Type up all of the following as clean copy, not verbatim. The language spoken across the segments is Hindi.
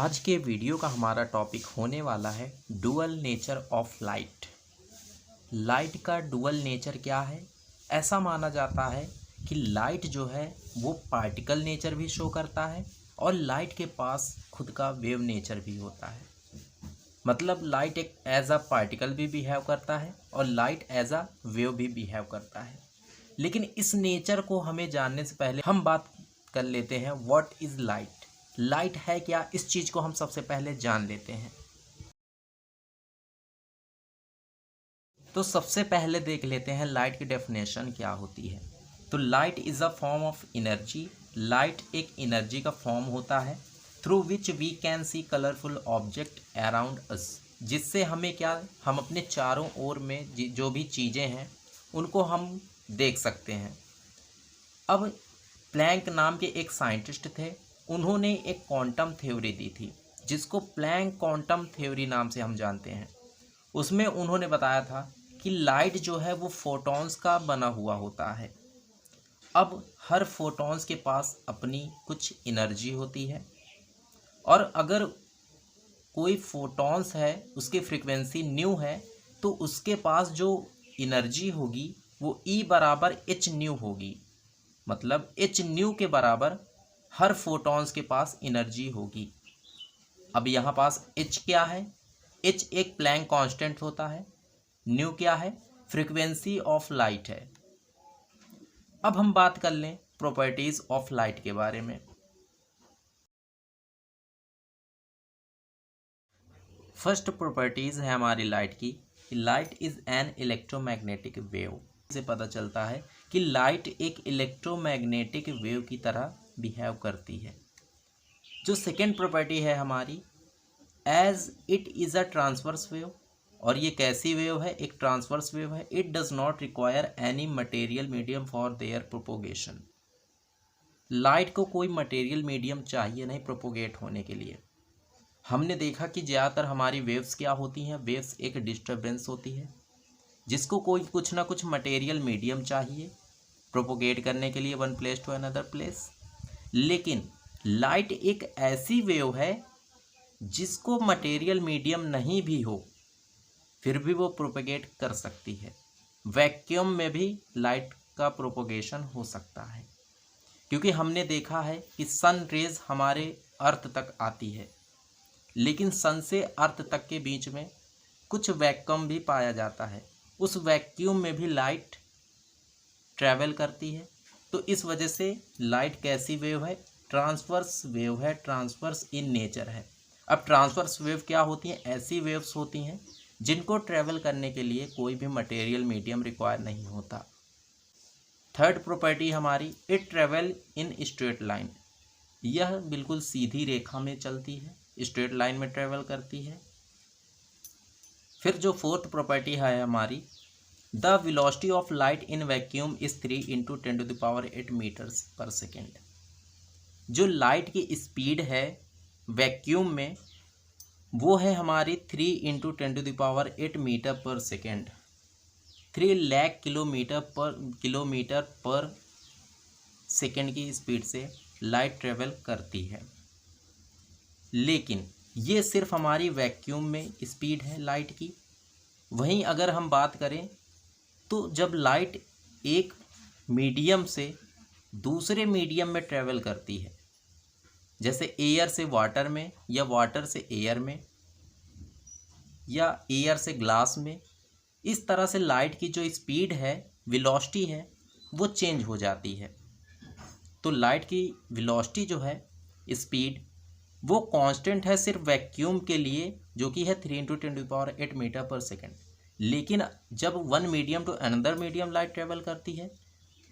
आज के वीडियो का हमारा टॉपिक होने वाला है dual nature of light. Light का डुअल नेचर क्या है? ऐसा माना जाता है कि लाइट जो है वो पार्टिकल नेचर भी शो करता है और लाइट के पास खुद का वेव नेचर भी होता है। मतलब लाइट एक एज अ पार्टिकल भी बिहेव करता है और लाइट एज अ वेव भी बिहेव करता है। लेकिन इस नेचर को हमें जानने से पहले हम बात कर लेते हैं व्हाट इज़ लाइट। लाइट है क्या, इस चीज़ को हम सबसे पहले जान लेते हैं। तो सबसे पहले देख लेते हैं लाइट की डेफिनेशन क्या होती है। तो light is a form of energy. Light एक एनर्जी का फॉर्म होता है through which we can see colourful object around us. जिससे हमें क्या, हम अपने चारों ओर में जो भी चीज़ें हैं उनको हम देख सकते हैं। अब प्लैंक नाम के एक साइंटिस्ट थे, उन्होंने एक क्वांटम थ्योरी दी थी जिसको प्लैंक क्वांटम थ्योरी नाम से हम जानते हैं। उसमें उन्होंने बताया था कि लाइट जो है वो फोटॉन्स का बना हुआ होता है। अब हर फोटॉन्स के पास अपनी कुछ एनर्जी होती है और अगर कोई फोटॉन्स है उसकी फ्रीक्वेंसी न्यू है तो उसके पास जो एनर्जी होगी वो E बराबर एच न्यू होगी। मतलब एच न्यू के बराबर हर फोटॉन्स के पास एनर्जी होगी। अब यहाँ पास एच क्या है? एच एक प्लैंक कांस्टेंट होता है। न्यू क्या है? फ्रीक्वेंसी ऑफ लाइट है। अब हम बात कर लें प्रॉपर्टीज ऑफ लाइट के बारे में। फर्स्ट प्रॉपर्टीज है हमारी लाइट की, light is an electromagnetic wave. से पता चलता है कि लाइट एक इलेक्ट्रोमैग्नेटिक वेव की तरह बिहेव करती है। जो सेकेंड प्रॉपर्टी है हमारी, as it is a transverse wave. और ये कैसी वेव है? एक ट्रांसवर्स वेव है। It does not require any material medium for their propagation. Light को कोई मटेरियल मीडियम चाहिए नहीं प्रोपोगेट होने के लिए। हमने देखा कि ज़्यादातर हमारी वेव्स क्या होती हैं? वेव्स एक डिस्टर्बेंस होती है जिसको कोई कुछ ना कुछ मटेरियल मीडियम चाहिए प्रोपोगेट करने के लिए one place to another place. लेकिन लाइट एक ऐसी वेव है जिसको मटेरियल मीडियम नहीं भी हो फिर भी वो प्रोपोगेट कर सकती है। वैक्यूम में भी लाइट का प्रोपोगेशन हो सकता है, क्योंकि हमने देखा है कि सन रेज हमारे अर्थ तक आती है, लेकिन सन से अर्थ तक के बीच में कुछ वैक्यूम भी पाया जाता है। उस वैक्यूम में भी लाइट ट्रैवल करती है। तो इस वजह से लाइट कैसी वेव है? ट्रांसवर्स वेव है, ट्रांसवर्स इन नेचर है। अब ट्रांसवर्स वेव क्या होती हैं? ऐसी वेव्स होती हैं जिनको ट्रैवल करने के लिए कोई भी मटेरियल मीडियम रिक्वायर नहीं होता। थर्ड प्रॉपर्टी हमारी, it travel in straight line. यह बिल्कुल सीधी रेखा में चलती है, स्ट्रेट लाइन में ट्रैवल करती है। फिर जो फोर्थ प्रॉपर्टी है हमारी, the velocity of light in vacuum is 3 × 10⁸ metres पर सेकेंड। जो लाइट की स्पीड है वैक्यूम में वो है हमारी 3 × 10⁸ मीटर पर सेकेंड। 3 लाख किलोमीटर पर सेकेंड की स्पीड से लाइट ट्रेवल करती है। लेकिन ये सिर्फ हमारी वैक्यूम में स्पीड है लाइट की। वहीं अगर हम बात करें तो जब लाइट एक मीडियम से दूसरे मीडियम में ट्रेवल करती है, जैसे एयर से वाटर में या वाटर से एयर में या एयर से ग्लास में, इस तरह से लाइट की जो स्पीड है, वेलोसिटी है, वो चेंज हो जाती है। तो लाइट की वेलोसिटी जो है, स्पीड, वो कांस्टेंट है सिर्फ वैक्यूम के लिए, जो कि है 3 × 10⁸ मीटर पर सेकेंड। लेकिन जब one medium to another medium light travel करती है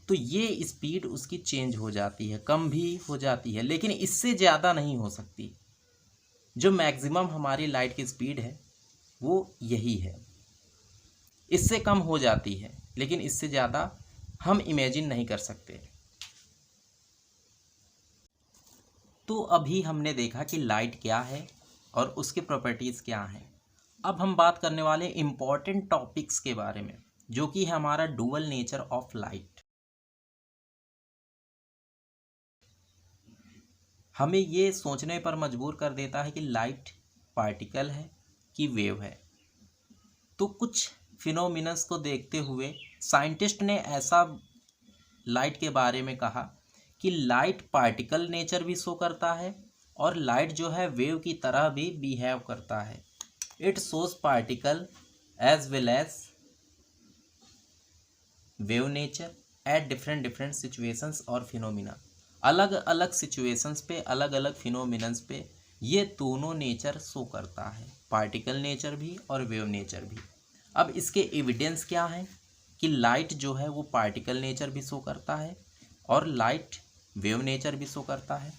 तो ये स्पीड उसकी चेंज हो जाती है, कम भी हो जाती है, लेकिन इससे ज़्यादा नहीं हो सकती। जो मैक्सिमम हमारी लाइट की स्पीड है वो यही है। इससे कम हो जाती है लेकिन इससे ज़्यादा हम इमेजिन नहीं कर सकते। तो अभी हमने देखा कि लाइट क्या है और उसकी प्रॉपर्टीज़ क्या हैं। अब हम बात करने वाले इम्पॉर्टेंट टॉपिक्स के बारे में, जो कि है हमारा डुअल नेचर ऑफ लाइट। हमें ये सोचने पर मजबूर कर देता है कि लाइट पार्टिकल है कि वेव है। तो कुछ फिनोमिनन्स को देखते हुए साइंटिस्ट ने ऐसा लाइट के बारे में कहा कि लाइट पार्टिकल नेचर भी शो करता है और लाइट जो है वेव की तरह भी बिहेव करता है। It shows particle as well as wave nature at different different situations और फिनोमिना। अलग अलग सिचुएशंस पे, अलग अलग फिनोमिनन्स पे ये दोनों नेचर शो करता है, पार्टिकल नेचर भी और वेव नेचर भी। अब इसके एविडेंस क्या है कि लाइट जो है वो पार्टिकल नेचर भी शो करता है और लाइट वेव नेचर भी शो करता है।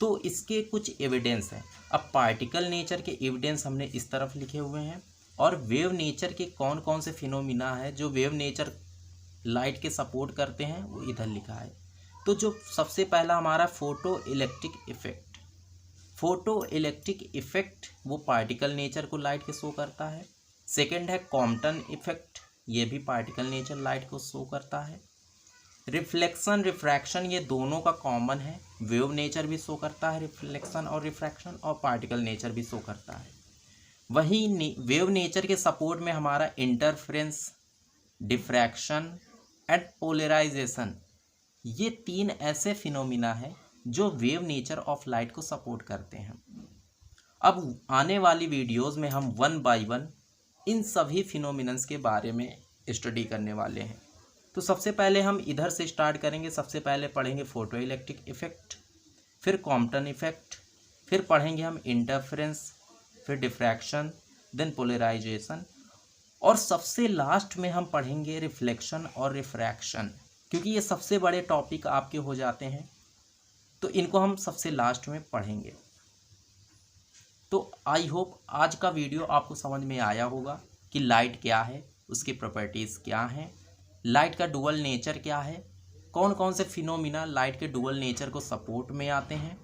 तो इसके कुछ एविडेंस हैं। अब पार्टिकल नेचर के एविडेंस हमने इस तरफ लिखे हुए हैं और वेव नेचर के कौन कौन से फिनोमिना है जो वेव नेचर लाइट के सपोर्ट करते हैं वो इधर लिखा है। तो जो सबसे पहला हमारा photo electric effect, photo electric effect वो पार्टिकल नेचर को लाइट के शो करता है। सेकंड है कॉम्पटन इफेक्ट, ये भी पार्टिकल नेचर लाइट को शो करता है। रिफ्लेक्शन रिफ्रैक्शन ये दोनों का कॉमन है, वेव नेचर भी शो करता है रिफ्लेक्शन और रिफ्रैक्शन, और पार्टिकल नेचर भी शो करता है। वहीं वेव नेचर के सपोर्ट में हमारा इंटरफेरेंस, डिफ्रैक्शन एंड पोलराइजेशन, ये तीन ऐसे फिनोमिना है जो वेव नेचर ऑफ लाइट को सपोर्ट करते हैं। अब आने वाली वीडियोस में हम वन बाय वन इन सभी फिनोमिनन्स के बारे में स्टडी करने वाले हैं। तो सबसे पहले हम इधर से स्टार्ट करेंगे। सबसे पहले पढ़ेंगे फोटो इलेक्ट्रिक इफेक्ट, फिर कॉम्पटन इफेक्ट, फिर पढ़ेंगे हम इंटरफेरेंस, फिर डिफ्रैक्शन, देन पोलराइजेशन, और सबसे लास्ट में हम पढ़ेंगे रिफ्लेक्शन और रिफ्रैक्शन। क्योंकि ये सबसे बड़े टॉपिक आपके हो जाते हैं तो इनको हम सबसे लास्ट में पढ़ेंगे। तो आई होप आज का वीडियो आपको समझ में आया होगा कि लाइट क्या है, उसकी प्रॉपर्टीज़ क्या हैं, लाइट का डुअल नेचर क्या है, कौन कौन से फिनोमिना लाइट के डुअल नेचर को सपोर्ट में आते हैं,